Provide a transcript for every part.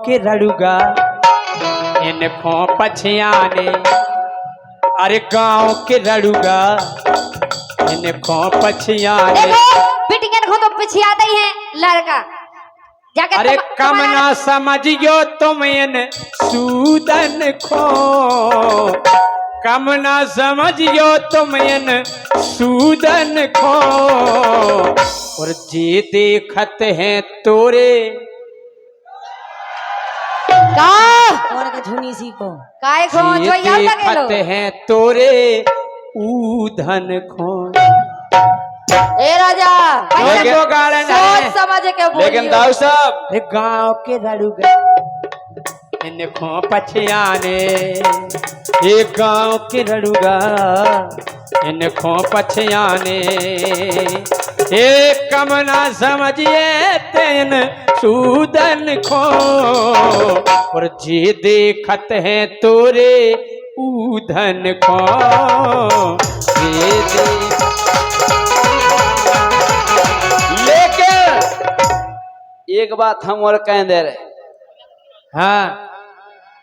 के रड़ुगा इनको पछियाने, अरे गांव के रड़ुगा इनको पछियाने। बिटियन को तो पछियाता ही है लड़का जाके। अरे कम ना समझियो तुम इन सूदन को, कम ना समझियो तुम इन सूदन को, और जे देखत हैं तोरे का और का झुनी सी को काय खो जे जो यार का देखत गेलो हैं तोरे ऊधन को। ए राजा लेकिन वो गाड़न सोच है, समझ के बोलियो। लेकिन दाऊ साहब गांव के रड़ुगा इनको पछियाने, ये गांव के रड़ुगा इनको पछियाने, ये कम ना समझिए तेन सूदन को, और जे देखत हैं तोरे ऊधन को। लेकिन एक बात हम और कह दे रहे, हाँ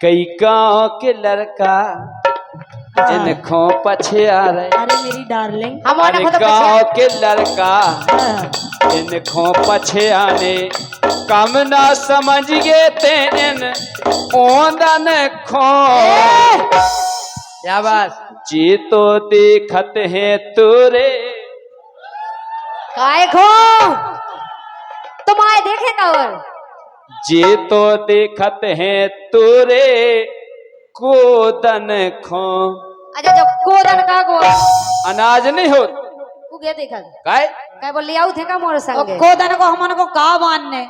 कई गांव के लड़का इनको पछे आ रहे, अरे मेरी डार्लिंग हम अरे को तो गांव के लड़का इनको पछे आने, कम ना समझ गए तेन ओंदन खो। क्या बात, जी तो देखत है तोरे, काय खो तुम आए देखे का और जी तो देखत है तोरे कोदन खो। अच्छा जब कोदन का को अनाज नहीं हो तू गे देखा काय काय बोल लियाऊ थे का मोर संग कोदन को हमन को का बांधने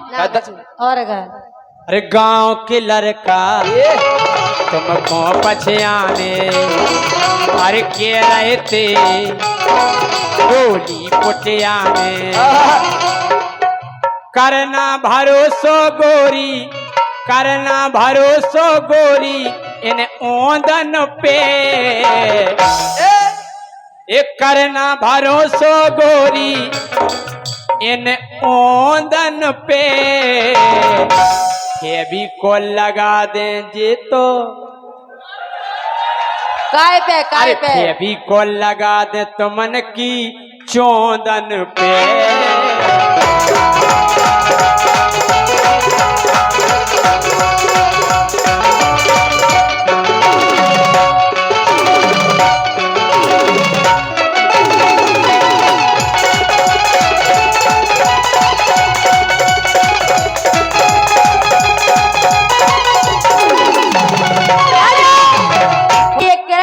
और का अरे गांव के लड़का तुमको पछियाने, अरे के रहते गोली पुटियाने, करना भरोसो गोरी, करना भरोसो गोरी इन ओंदन पे, एक करना भरोसो गोरी इन ओंदन पे, ये भी को लगा दें जे तो, काय अरे पे ये भी को लगा दे तुमन की चोंदन पे।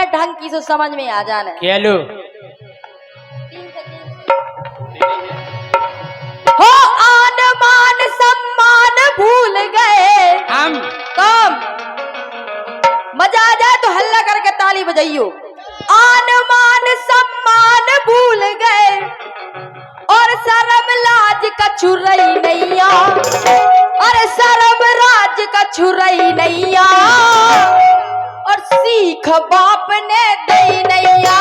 ढंग की तो समझ में आ जाना है। खेलो हो आन मान सम्मान भूल गए हम, कम मजा आ जाए तो हल्ला करके ताली बजाइयो। आन मान सम्मान भूल गए और शर्म लाज का छुरई नैया, अरे शर्म राज का छुरई नैया, और सीख बाप ने दई नैया,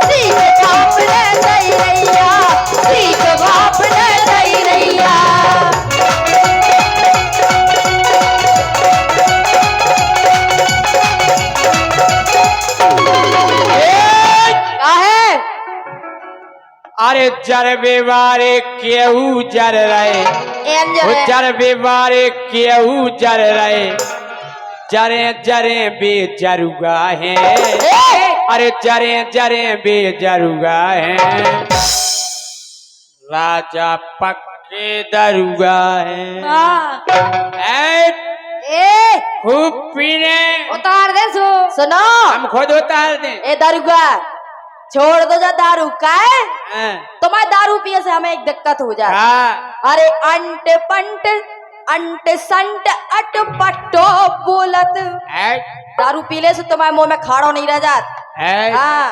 सीख बाप ने दई नैया, सीख बाप ने दई नैया। काहे अरे जरबे वारे केहू जर रहे, वो जरबे वारे केहू जर रहे, जरे जरे बेजरुगा है, अरे जरे जरे बेजरुगा है, राजा पक्के दरुगा है। ए खूब पीने उतार दे सुनो हम खुद उतार दें। ए दारुगा छोड़ दो जा दारू का है हाँ, तुम्हारे दारू पिए से हमें एक दिक्कत हो जाए। हाँ, अरे अंट पंट अंट संट अट पट्टो बोलत, है, दारू पीले से तुम्हारे मुंह में खाड़ो नहीं रह जात। है, हाँ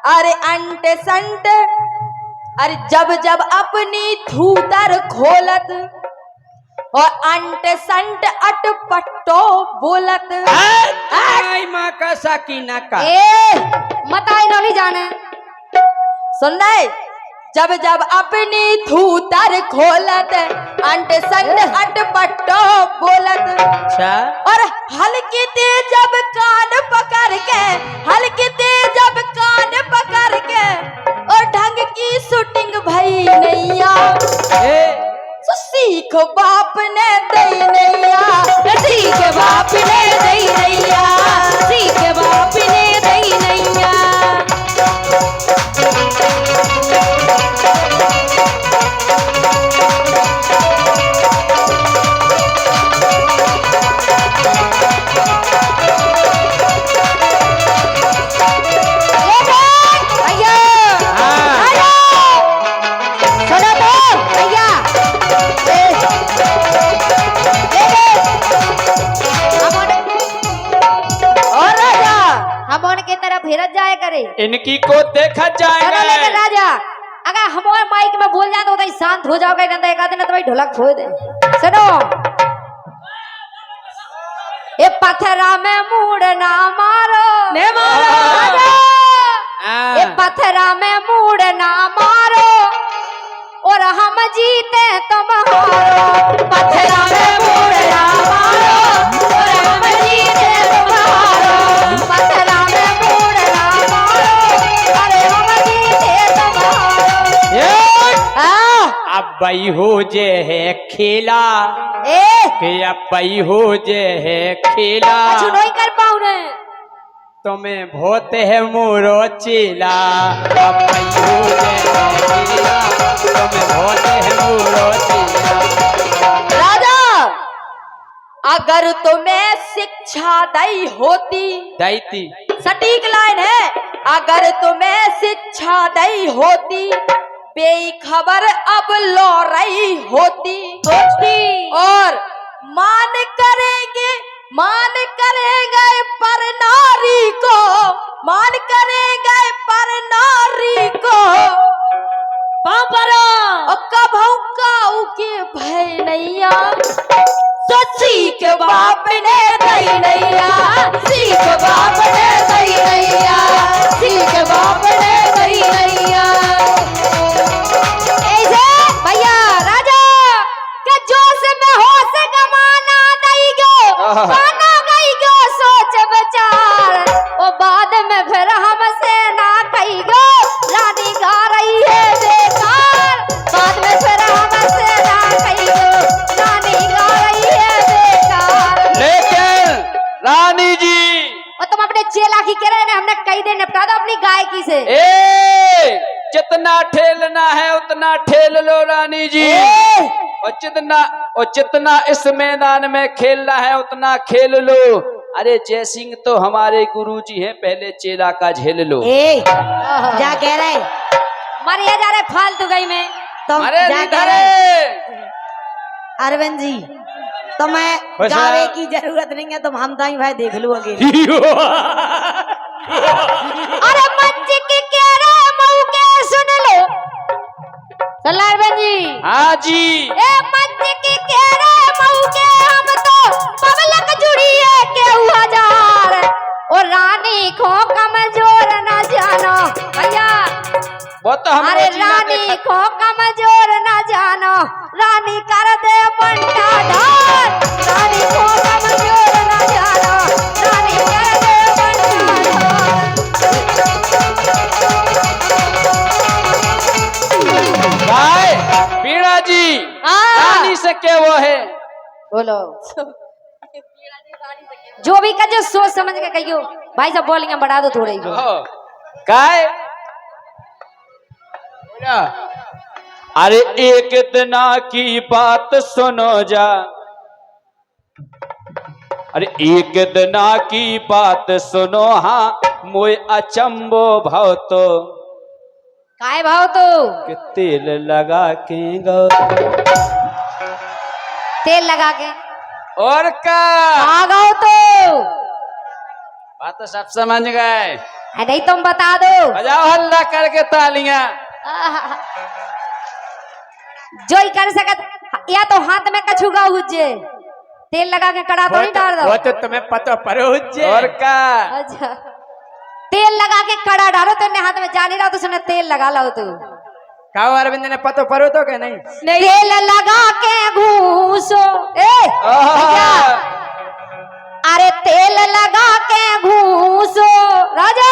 अरे अंट संट, अरे जब जब अपनी थूतर खोलत, और अंट संट अट पट्टो बोलत। आई माँ का साकीना का ए मत आई नहीं जाने सुन रहे, जब जब अपनी थूतर खोलत, अंट संट अट पट्टो बोलत, अच्छा हल्की ते जब कान पकड़ के, हल्की ते जब कान पकड़ के, और ढंग की शूटिंग भई नैया। तो सीख बाप ने दई नैया, सीख बाप ने दई नैया, सीख बाप ने दई नैया। फिरत जाए करे, इनकी को देखा जाएगा। लेकिन राजा अगर हमारे माइक में बोल जाए तो भाई शांत हो जाओगे, नहीं तो एक आदमी तो भाई ढोलक खो दे। सुनो, ये पत्थरा में मूड ना मारो, ने मारो ये पत्थरा में मूड ना मारो, और हम जीते तुम हारो। पत्थरा में मूड ना मारो, और हम जीते तुम हारो। पत्थरा में मूड ना मारो, अरे हम जीते तुम हारो। अब बई हो जे है खेला, कि अब बई हो जे है खेला, अच्छा नहीं कर पाऊँ ने तुम्हें बहुत है मोरो चेला। अब बई हो जे है खेला, तुम्हें बहुत है मोरो चेला। राजा अगर तुम्हें शिक्षा दई होती, दैती सटीक लाइन है, अगर तुम्हें शिक्षा दई होती, बेखबर अब लो रही होती, सोचती और मान करेंगे पर नारी को, मान करेंगे पर नारी को, कभू काऊ के भय नैया। तो सीख बाप ने दई नैया, सीख बाप ने दई नैया, सीख बाप ने दई नैया। ऐसे भैया राजा के जोश में होश गमाना दई गो, गाना गई गो सोच विचार, वो बाद में फिर हमसे ना कही गो, रानी गा रही है बेकार। बाद में फिर हमसे ना कही गो, रानी गा रही है बेकार। लेकिन रानी जी, और तुम अपने चेला की कह रहे हैं, हमने कई दिन निपटा दो अपनी गायकी से। जितना ठेलना है उतना ठेल लो रानी जी, और जितना इस मैदान में खेलना है उतना खेल लो। अरे जय सिंह तो हमारे गुरुजी हैं, पहले चेला का झेल लो। क्या कह रहे मरिया जा रहे फालतू गई में। तुम अरे क्या कह निधरे। रहे अरविंद जी, तुम्हें खुश गावे है। की जरूरत नहीं है, तुम हम दाई भाई देख लो अगे। अरे मंच की कह रहे मऊ के सुन लो अरविंद जी। हाँ जी, ए मंच की कह रहे मऊ के, हम तो पब्लिक जुड़ी है के हुआ जार, और रानी को कमजोर न जानो भैया। वो तो हम अरे रानी को कमजोर न जानो, रानी कर दे बंटा ढाल। रानी को कमजोर न जानो, रानी कर दे बंटा गाय पीड़ा जी, रानी से क्या वो है? बोलो जो भी कर, जो सोच समझ के कहियो भाई साहब। बोलिए बढ़ा दो थोड़े ही। गाय अरे एक दिना की बात सुनो जा, अरे एक दिना की बात सुनो, हाँ मोय अचंबो भाव तो काय भाव तो कि तेल लगा के गो, तेल लगा के और का आ गओ तो बात तो सब समझ गए। नहीं तुम बता दो। बजाओ हल्ला करके तालियां। जो ही कर सकत, या तो हाथ में कछुगा हुज्जे, तेल लगा के कड़ा तो नहीं डाल दो। वो तो तुम्हें पता पर और का अच्छा, तेल लगा के कड़ा डालो तो हाथ में जा नहीं रहा, तो सुने तेल लगा लो तू। कहो अरविंद ने पतो परो तो क्या नहीं? तेल लगा के घूसो। ए भैया, अरे तेल लगा के घूसो राजा,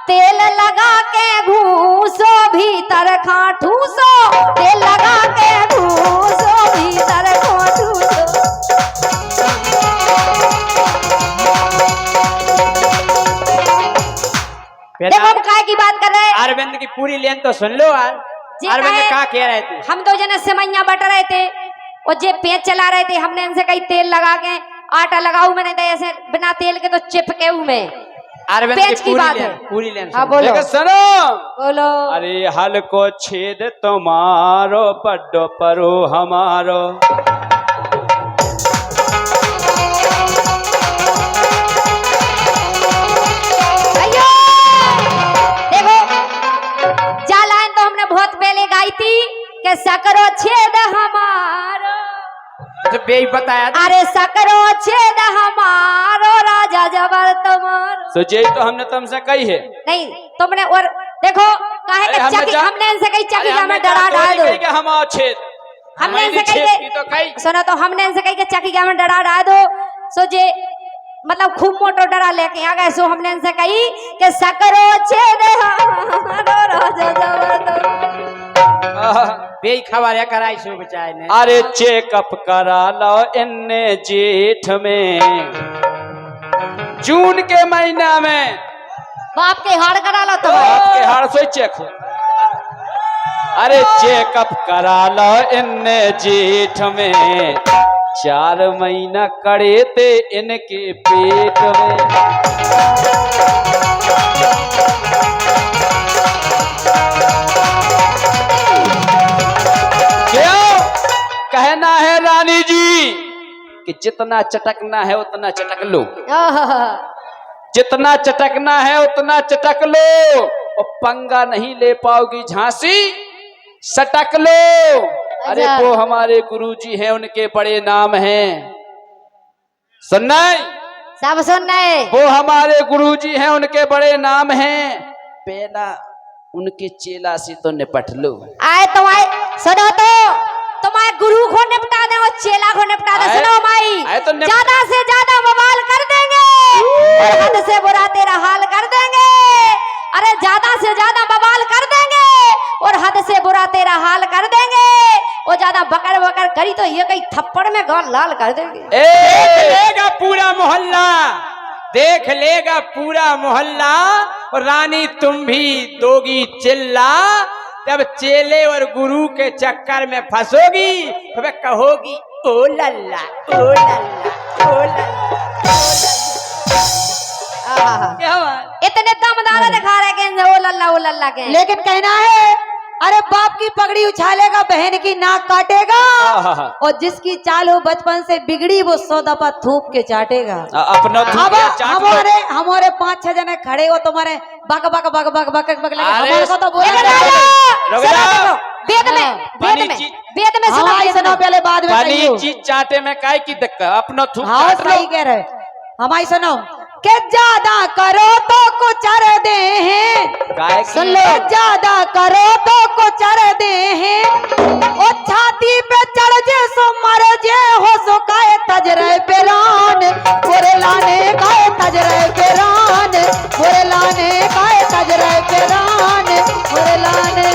तेल लगा के घूसो भीतर खाठूसो, तेल लगा के घूसो भीतर खाठूसो। देखो हम काय की बात कर रहे हैं। अरविंद की पूरी लेन तो सुन लो यार। जी अरविंद काहे? क्या कह रहे थे? हम दो जने सेवैयां बट रहे थे और जे पेच चला रहे थे, हमने इनसे कहीं तेल लगा के आटा लगाऊ, मैंने तो ऐसे बिना तेल के तो चिपके हूं मैं। अरविंद पेच की बात है। पूरी लेन हाँ सुन। बोलो देखो सुनो, बोलो। अरे हल को छेद तुम्हारो पड्डो परो हमारो। अयो देखो जा लाइन तो हमने बहुत पहले गाई थी कि सकरो छेद हमारो, तो बेई बताया था। अरे सकरो छेद हमारो राजा जबर तुम्हारो। तो यही तो हमने तुमसे कही है। नहीं तुमने और देखो काहे अरे के हमने चकी, जा- हमने इनसे कही चकी अरे जा हमने में डरा तो डाल नहीं दो। कही कि हम आओ छेद, हमने हमारी इनसे कही छेद की के तो कही। सुनो तो हमने इनसे कही कि चकी जा में डरा डाल दो, सो जे मतलब खूब मोटो डरा लेके आ गए। सो हमने इनसे कही कि सकरो छेद हमारो राजा जबर तुम्हारो। बेई खबर है कराई सो बचाए ने। अरे चेकअप करा लो इन्ने जेठ में, जून के महीना में बाप के हाड़ करा लो तो आपके हाड़ से चेक हो। अरे चेकअप करा लो इन्ने जेठ में, 4 महीना कड़े थे इनके पेट में। क्यों कहना है रानी जी कि जितना चटकना है उतना चटक लो, जितना चटकना है उतना चटक लो, और पंगा नहीं ले पाओगी झांसी, सटक लो। अरे अच्छा। वो हमारे गुरुजी हैं, उनके बड़े नाम हैं। सुनना है? सब सुन रहे। वो हमारे गुरुजी हैं, उनके बड़े नाम हैं। पहला उनके चेला से तो निपट लो। आए तुम्हारे सुनो तो तुम्हारे गुरु को निपटा दे और चेला को निपटा दे। आए- सुनो माई आए तो ज्यादा से ज्यादा बवाल कर देंगे और हद से बुरा तेरा हाल कर देंगे। अरे ज्यादा से ज्यादा बवाल कर देंगे और हद से बुरा तेरा हाल कर देंगे। और ज्यादा बकर बकर करी तो ये कहीं थप्पड़ में गाल लाल कर देंगे। देख लेगा पूरा मोहल्ला, देख लेगा पूरा मोहल्ला। और रानी तुम भी दोगी चिल्ला, जब चेले और गुरु के चक्कर में फंसोगी तो कहोगी ओ लल्ला ओ लल्ला ओ लल्ला। क्या बात? इतने दमदार दिखा रहे कि ओ लल्ला के। लेकिन कहना है, अरे बाप की पगड़ी उछालेगा, बहन की नाक काटेगा, आहा। और जिसकी चाल हो बचपन से बिगड़ी वो 100 दफा थूक के चाटेगा। अपना अब थूकिया चाट लो। हमारे 5-6 जने खड़े हो, तुम्हारे बक बक बक बक बक बक लगे, अरे, हमारे को तो बोले लेकिन ना। राजा, रुक सुनो जाओ। देखो, वेद में पानी वेद ची- में वेद में सुनो, हाँ वेद सुनो में। पहले बाद में बनी कहियो। चीज चाटे में काय की दिक्कत, अपना थूक हाँ चाट लो। सही कह रहे। हमारी सुनो के ज्यादा करो तो कुचर दे हैं, काय की- सुन लो, ज्यादा करो तो कुचर दे हैं, ओ छाती पे चढ़ जे सो मर जे हो सो काए तजरे पेरान, मोरे लाने काए तजरे पेरान, मोरे लाने काए तजरे पेरान, मोरे लाने।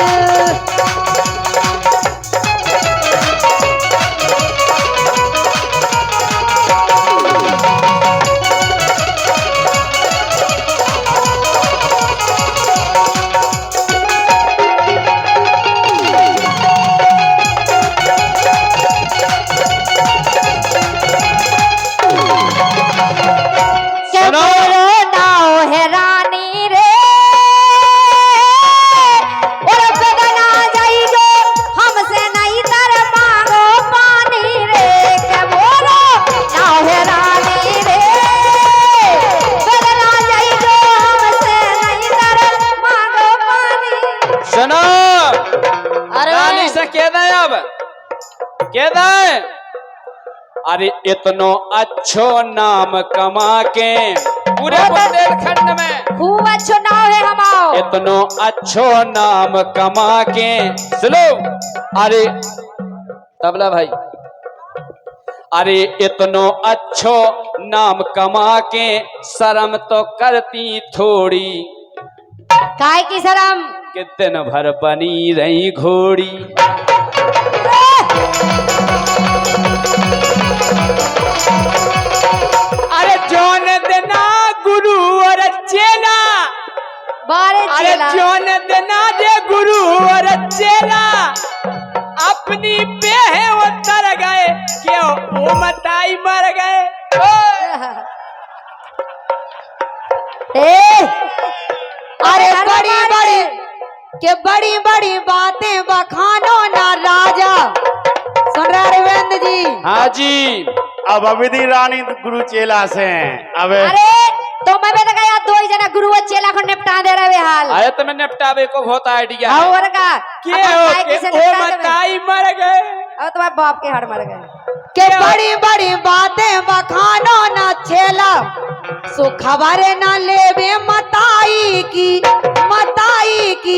के सुनो। बोलो नाओ है रानी रे और बगना जाइगो हमसे नहीं तर मांगो पानी रे। के बोलो नाओ है रानी रे बगना जाइगो हमसे नहीं तर मांगो पानी। सुनो, अरे रानी से कह दे, अब कह दे। अरे इतनो अच्छो नाम कमा के पूरे बुंदेलखंड में, खूब अच्छो नाव है हमाओ। इतनो अच्छो नाम कमा के, सुनो। अरे तबला भाई, अरे इतनो अच्छो नाम कमा के शर्म तो करती थोड़ी, काय की शरम। कि दिन भर बनी रही घोड़ी। अरे जौन देना गुरु और चेला, बारे अरे चेला। जौन देना जे गुरु और चेला अपनी पे है वो तर गए, क्यों वो मताई मर गए। ए, अरे बड़ी बड़ी के बड़ी बड़ी बातें बखानो ना राजा। सुन रहे अरविंद जी? हाँ जी। अब अवधि रानी गुरु चेला से अब अरे तो मैं भी लगा यार दो ही जना गुरु और चेला को निपटा दे रहे हाल। आए तो मैं निपटावे को बहुत आइडिया हाँ है। और का के हो के वो मताई मर गए। अब तुम्हारे बाप के हड़ मर गए। के बड़ी बड़ी बातें बखानो ना छेला, सो खबर ना लेवे मताई की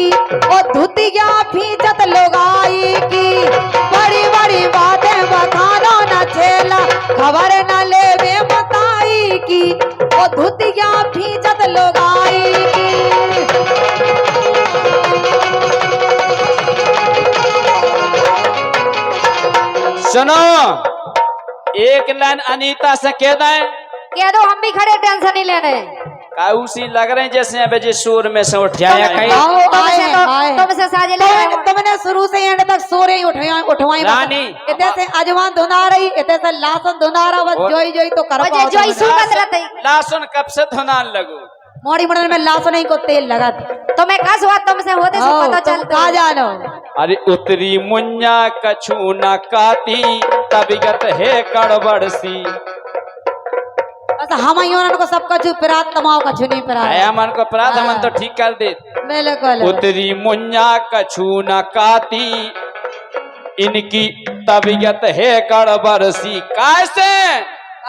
ओ धुतिया फीचत लोगाई की। बड़ी बड़ी बातें बखानो ना छेला, खबर ना लेवे मताई की ओ धुतिया फीचत लोगाई की। सुनो, एक लाइन अनीता से कह दें। कह दो हम भी खड़े, टेंशन नहीं लेने। काउसी लग रहे हैं जैसे अब जे शोर में से उठ जाया कहीं। तुमसे साजे ले रहा हूं। तुमने शुरू से एंड तक सोरे ही उठवाई रानी। इतने से अजवान धुना रही, इतने से लासन धुना रहा, बस जोई जोई तो कर मुझे जो ही सुगंध रहती। लासन कब से धुनान लगो। मोड़ी मड़न में लासन ही को तेल लगा था। तुम्हें कस हुआ तुमसे होते से पता चल कहा जानो। अरे उतरी मुन्या कछु न काती, तबियत है कड़बड़ सी। बस हम को सबका जो पिरात तमाओ का छुनी पिरात आया मन को अपराध हमन तो ठीक कर दे। बिल्कुल। उतरी मुन्या कछु न काती, इनकी तबियत है गड़बड़ सी। कैसे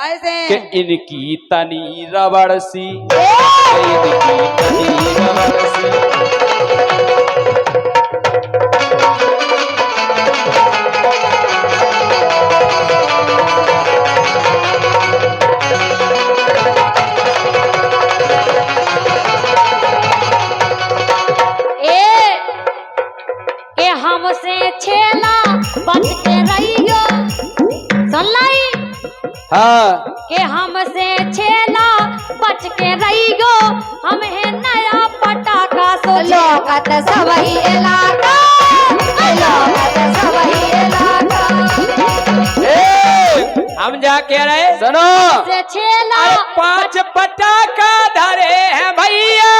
ऐसे कि इनकी तनी रबड़ सी, इनकी तनी रबड़ सी। हमसे छेला बच के रहियो। सुन लाई हाँ के हमसे छेला बच के रहियो। हम है नया पटाखा सो लोगत सबही इलाका, लोगत सबही इलाका। हम जा कह रहे सुनो, से छेला अरे 5 पटाखा धरे हैं भैया,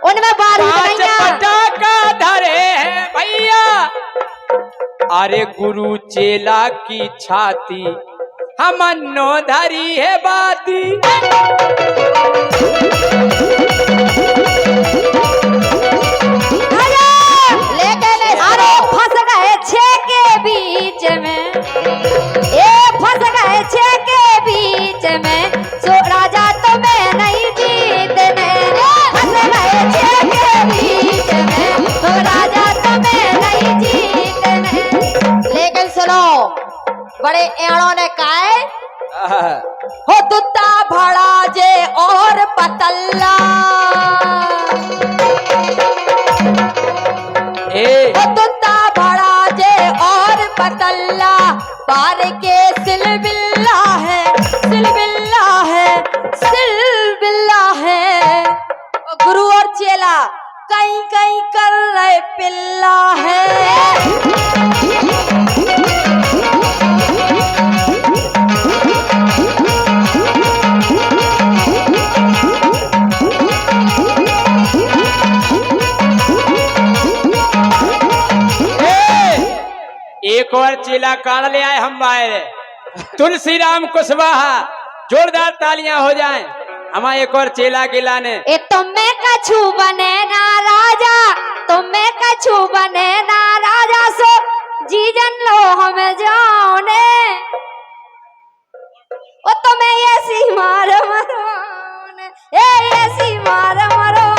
उनमें बारूद 5 नहीं है। पटाखा धरे हैं भैया। अरे गुरु चेला की छाती हमन्नो धरी है बाती। लेकिन अरे फंस गए छे के बीच में, फंस गए छे के बीच में। सो राजा तुम्हें नहीं जीतने, फंस गए छे के बीच में। सो राजा तुम्हें नहीं जीतने। लेकिन सुनो, बड़े एड़ों ने कहा हो दुत्ता भड़ा जे और पतल्ला। दुत्ता भड़ा जे और पतल्ला, पार के सिलबिल्ला है, सिलबिल्ला है, सिलबिल्ला है। गुरु और चेला कहीं कहीं कर रहे पिल्ला है। एक और चेला कान ले आए हम बाहर। तुलसी राम कुशवाहा, जोरदार तालियां हो जाएं हमारे एक और चेला के लाने। ए तुम्हें कछु बने ना राजा, तुम्हें कछु बने ना राजा। सो जीजन लो हमें जाने, ओ तुम्हें ऐसी मार मरवाने, ऐसी मार मरवाने।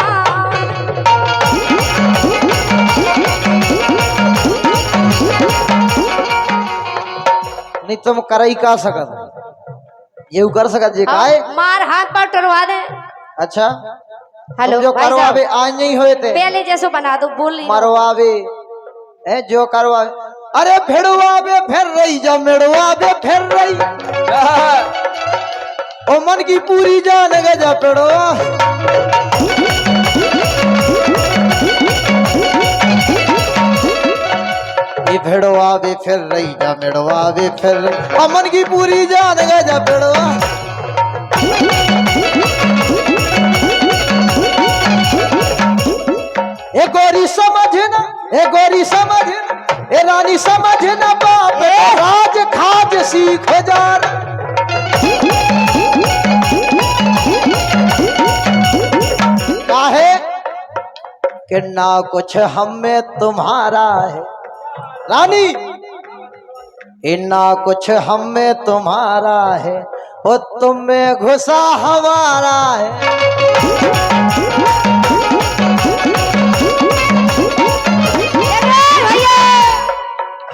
नहीं तुम कर ही का सकत ये कर सकत जे काहे मार हाथ पर टरवा दे। अच्छा हेलो तुम जो भाई करवावे साहब, आज नहीं होए थे पहले जैसो बना दो, बोल नहीं मरवावे है जो करवावे। अरे भिड़वावे फिर रही जा मिड़वावे फिर रही ओ मन की पूरी जान गजा पेड़वा। ये भिड़वावे फिर रही जा मिड़वावे फिर रही ओ मन की पूरी जान गजा पेड़वा। ए गोरी समझना ए गोरी समझना ए रानी समझना बाप राज खाज सीख जार। काहे कि ना कुछ हम में तुम्हारा है रानी इन्ना कुछ हम में तुम्हारा है वो तुम में घुसा हमारा है।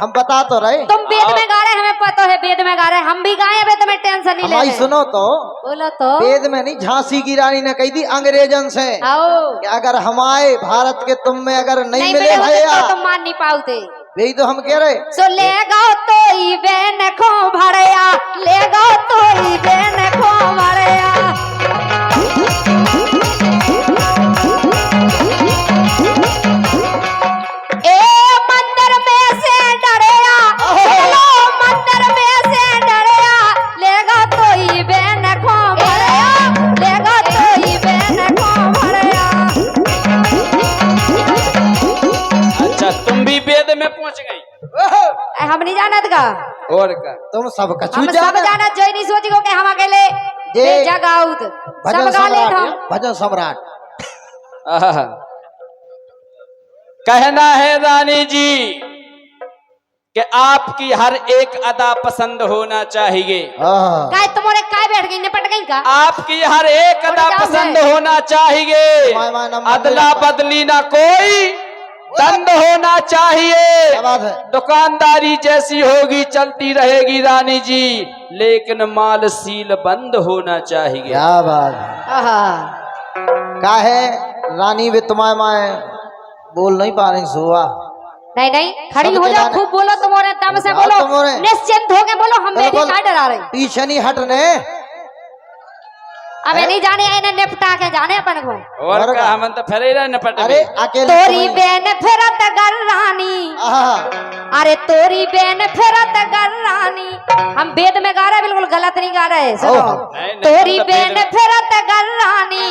हम बता तो रहे तुम वेद में गा रहे, हमें पता है वेद में गा रहे, हम भी गाए अबे, तुम्हें टेंशन नहीं ले हमारी रहे। सुनो तो बोलो तो वेद में नहीं झांसी की रानी ने कही थी अंग्रेजन से आओ। कि अगर हमारे भारत के तुम में अगर नहीं मिले मिले होते भैया तो तुम मान नहीं पाओते। यही तो हम कह रहे। सो ले गाओ तो ई बेन को भड़या, ले गाओ तो ई बेन को भड़या। ए मंदिर में से डरया, चलो मंदिर में से डरया, ले गाओ तो ई बेन को भड़या, ले गाओ तो ई बेन को भड़या। अच्छा तुम भी वेद में पहुंच गई हम नहीं जानत का, और का तुम सब कछु हम सब जाना जानत जो नहीं सोची को कि हम अकेले जे जगाउत भजन सब गा ले सम्राट हम। भजन सम्राट आहा। कहना है रानी जी कि आपकी हर एक अदा पसंद होना चाहिए, हाँ। काय तुम्हारे काय बैठ गई निपट गई का। आपकी हर एक अदा क्या पसंद है? होना चाहिए, माय माय नंबर अदला बदली ना कोई दंड होना क्या चाहिए, बात है दुकानदारी जैसी होगी चलती रहेगी रानी जी, लेकिन माल सील बंद होना चाहिए। क्या बात है आहा। का है रानी वे तुम्हारे माए बोल नहीं पा रही सुहा नहीं नहीं खड़ी सब हो जाओ, जगह- खूब बोलो, तुम्हारे दम से हाँ, बोलो, तुम्हारे- निश्चिंत होके बोलो, हम बेटी बिल्कुल। का डरा रहे। पीछे नहीं हटने अबे नहीं जाने इन्हें निपटा के जाने अपन को। और और का का? हम तो फिर नपट अरे अकेले तोरी बेन फिरत गर रानी, आहा, अरे तोरी बेन फिरत गर रानी। हम वेद में गा रहे, बिल्कुल गलत नहीं गा रहे, सुनो। ओह। नहीं, तोरी तो बेन वेद- फिरत गर रानी,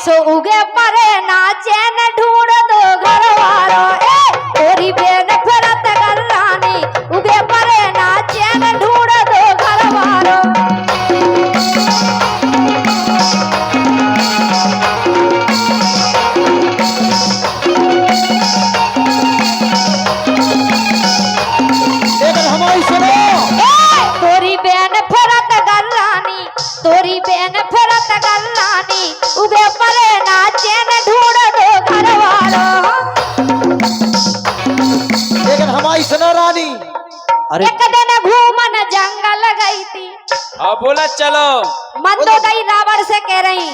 सो उगे परे नाचे न ढूंढ दो घरवारो। ए तोरी बेन फिरत गर रानी, उगे परे नाचे न ढूंढ दो घरवारो। लेकिन हमारी सुनो तोरी बेन फिरत गल्लानी, तोरी बेन फिरत गल्लानी, उगे परे नाचे न ढूंढ दो घरवारो। लेकिन हमारी सुनो रानी अरे एक दिन घूमन जंगल गई थी, हाँ बोला चलो मंदोदई रावण से कह रही।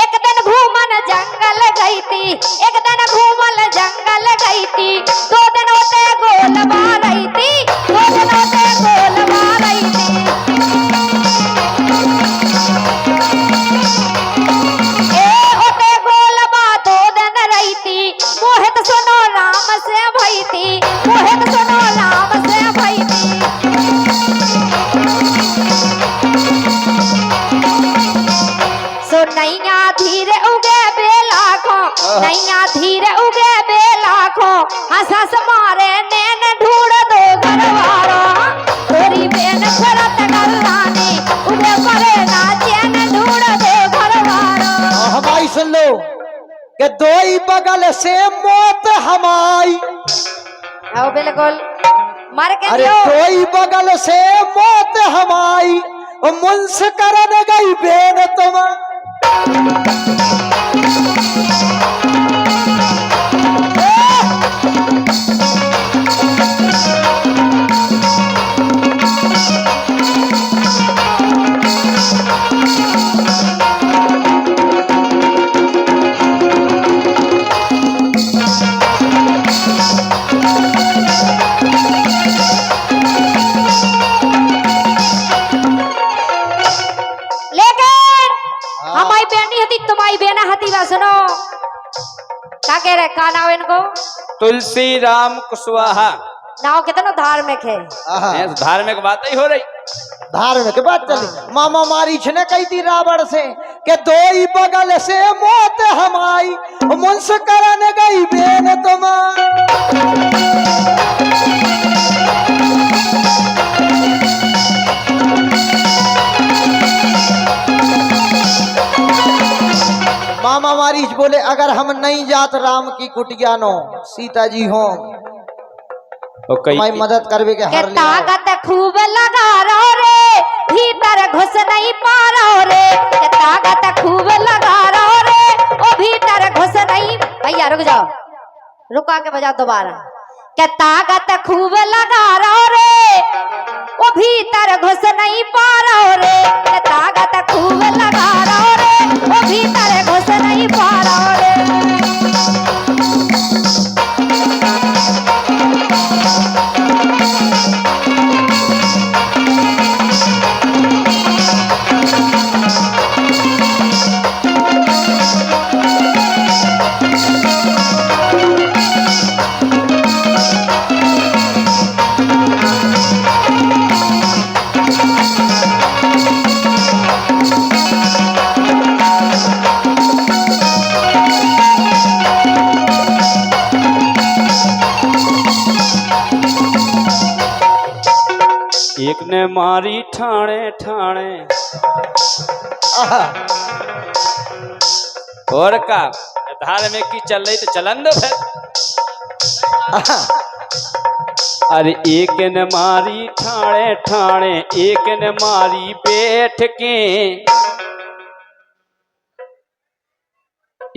एक दिन घूमन जंगल गई थी, एक दिन घूमल जंगल गई थी, 2 दिन होते गोल मार रही थी, 2 दिन होते गोल मार रही थी। ए होते गोल मार 2 दिन रही थी, मोहित सुनो राम से भई थी, मोहित सुनो राम से भई थी। सो नैया धीरे उगे बेला को, नैया धीरे उगे बेला को, हंस हंस मारे नैन ढूंढ दो घरवारो। तोरी बेन फिरत गल्लानी, उगे परे नाचे न ढूंढ दो घरवारो। और हमारी सुन लो कि दो ही बगल से मौत हमारी आओ बिल्कुल मर के अरे दियो। दो ही बगल से मौत हमारी और मुंस करन गई बेन तुम आई बेना हतीवा सुनो का कह रहे का नाव इनको तुलसी राम कुशवाहा। नाव कितना धार्मिक है। आहा, ये तो धार्मिक बात ही हो रही। धार्मिक बात चली। मामा मारीच ने कही थी रावण से कि दो ही बगल से मौत हम आई मुंस करन गई बेन तुम। मामा मारीच बोले अगर हम नहीं जात राम की कुटिया नो सीता जी हो तुम्हारी मदद करवे के के हर लिया। ताकत खूब लगा रहो रे भीतर घुस नहीं पा रहो रे के ताकत खूब लगा रहो रे ओ भीतर घुस नहीं। भैया रुक जाओ रुका के बजाओ दोबारा के ताकत खूब लगा रहो रे ओ भीतर घुस नहीं पा रहो रे के ताकत खूब लगा रहो रे ओ भीतर घुस नहीं पा रहो रे। एक ने मारी ठाणे ठाणे आहा, और का धार्मिक की चल रही तो चलन दो फिर। आहा, अरे एक ने मारी ठाणे ठाणे एक ने मारी बैठ के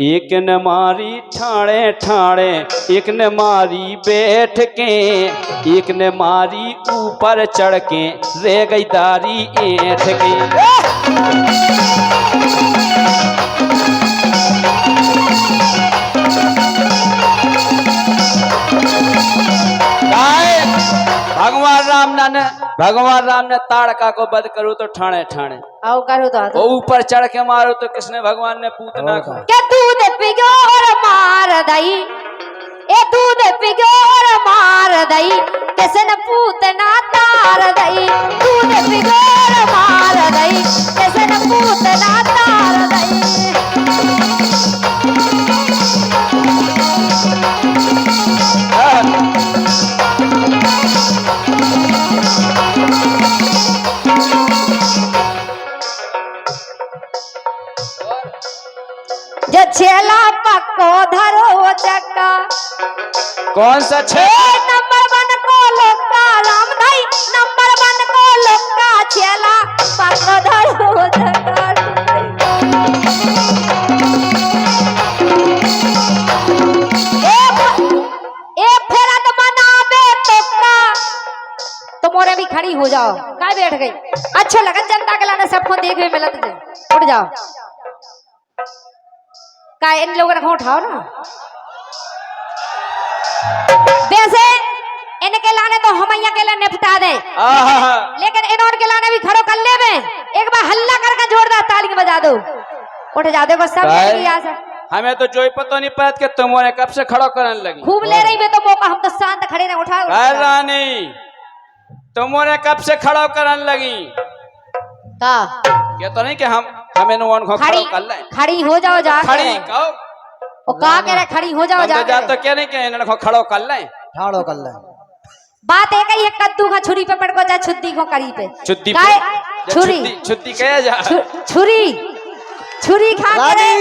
एक ने मारी ठाणे ठाणे एक ने मारी बैठ के एक ने मारी ऊपर चढ़ के रह गई दारी ऐठ के। भगवान राम ने ताड़का को वध करो तो ठाणे ठाणे आओ करो तो वो ऊपर चढ़ के मारो तो किसने भगवान ने पूतना को। क्या दूध पिगो और मार दई ए दूध पिगो और मार दई किसने पूतना तार दई दूध पिगो और मार दई किसने पूतना तार दई। जो छेला पक्को धरो चक्का कौन सा छे नंबर 1 को लोका राम भाई नंबर 1 को लोका छेला पक्को धरो चक्का। ए फेरत मनावे तोका तुम्हारे भी खड़ी हो जाओ काय बैठ गई। अच्छा लगा जनता के लाने सबको देखवे मिला तुझे उठ जाओ का इन लोगों को उठाओ ना। वैसे इनके लाने तो हम के लिए निपटा दे लेकिन इन्होंने के लाने भी खड़ो कर ले में एक बार हल्ला करके जोरदार ताली बजा दो उठ जा देखो सब हमें तो जो पता नहीं पड़ा कि तुम्हारे कब से खड़ो करने लगी खूब ले रही मैं तो मौका हम तो शांत खड़े ना उठा रानी तुम्हारे कब से खड़ो करने लगी का ये तो नहीं कि हमें नुआन को खड़ो कर ले। खड़ी हो जाओ जा खड़ी कहो ओ का कह रहे खड़ी हो जाओ जा तो क्या नहीं कि इन्होंने को खड़ो कर ले ठाड़ो कर ले। बात एक ही है कद्दू का छुरी पे पड़ को जा छुद्दी को करी पे छुद्दी छुरी छुद्दी कहे जा छुरी छुरी खा करे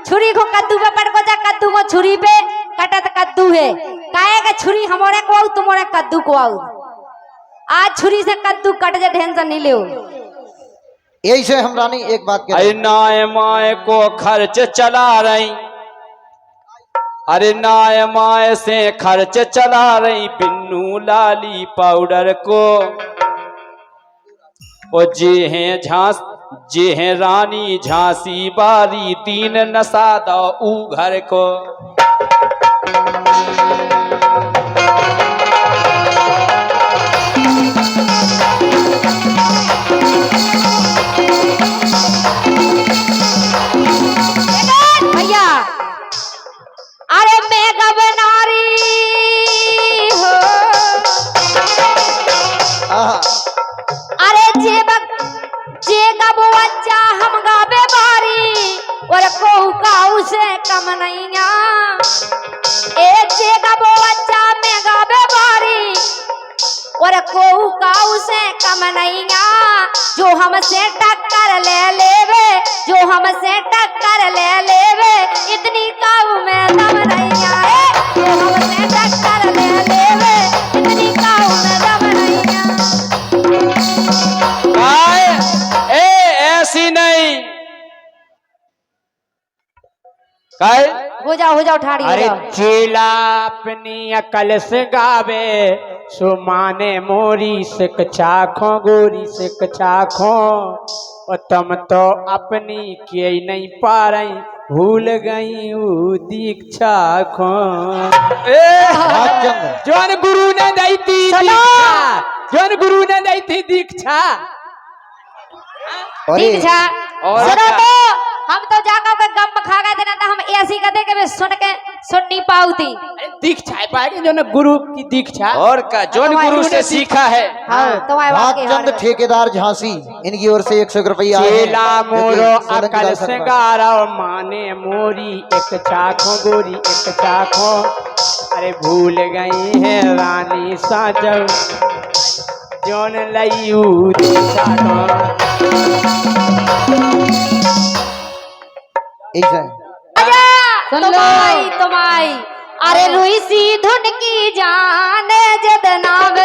छुरी को कद्दू पे पड़ को जा कद्दू को छुरी पे कटत कद्दू है काहे के छुरी हमारे को आऊ तुम्हारे कद्दू को आऊ आज छुरी से कद्दू कट जा टेंशन नहीं ले। यही से हम रानी एक बात कह अरे नाय माए को खर्च चला रही अरे नाय माए से खर्च चला रही बिन्नू लाली पाउडर को और जे हैं रानी झांसी बारी तीन नशा दो ऊ घर को। गबो अच्छा हम गावे बारी और कोहू काऊ से कम नैया एक जे गबो अच्छा में गावे बारी और कोहू काऊ से कम नैया जो हमसे टक्कर ले लेवे जो हमसे टक्कर ले लेवे इतनी काऊ में दम नैया जो हमसे टक्कर ले लेवे इतनी काऊ में दम नैया काय ऐसी नहीं काय हो जाओ ठाड़ी हो अरे जाओ चेला अपनी अकल से गावे सुमाने मोरी से कछाखो गोरी से कछाखो और तुम तो अपनी के नहीं पा रही भूल गई ऊ दीक्षा खो जौन गुरु ने दी थी दीक्षा जौन गुरु ने दी थी दीक्षा दीक्षा और सुनो क्या? तो हम तो जाकर के गम खा गए थे ना तो हम ऐसी कहते कि मैं सुन नहीं पाऊ थी अरे दीक्षा पाएगी जो ना गुरु की दीक्षा और का जोन गुरु से सीखा है। हाँ तो आए वाके भागचंद ठेकेदार झांसी इनकी ओर से 100 रुपया चेला मोरो अकल सिंगारा माने मोरी एक चाखो गोरी एक चाखो अरे भूल गई है रानी साजव जोन लयू दीक्षा तुम्हारी अरे लुई सी धुन की जान जद नाम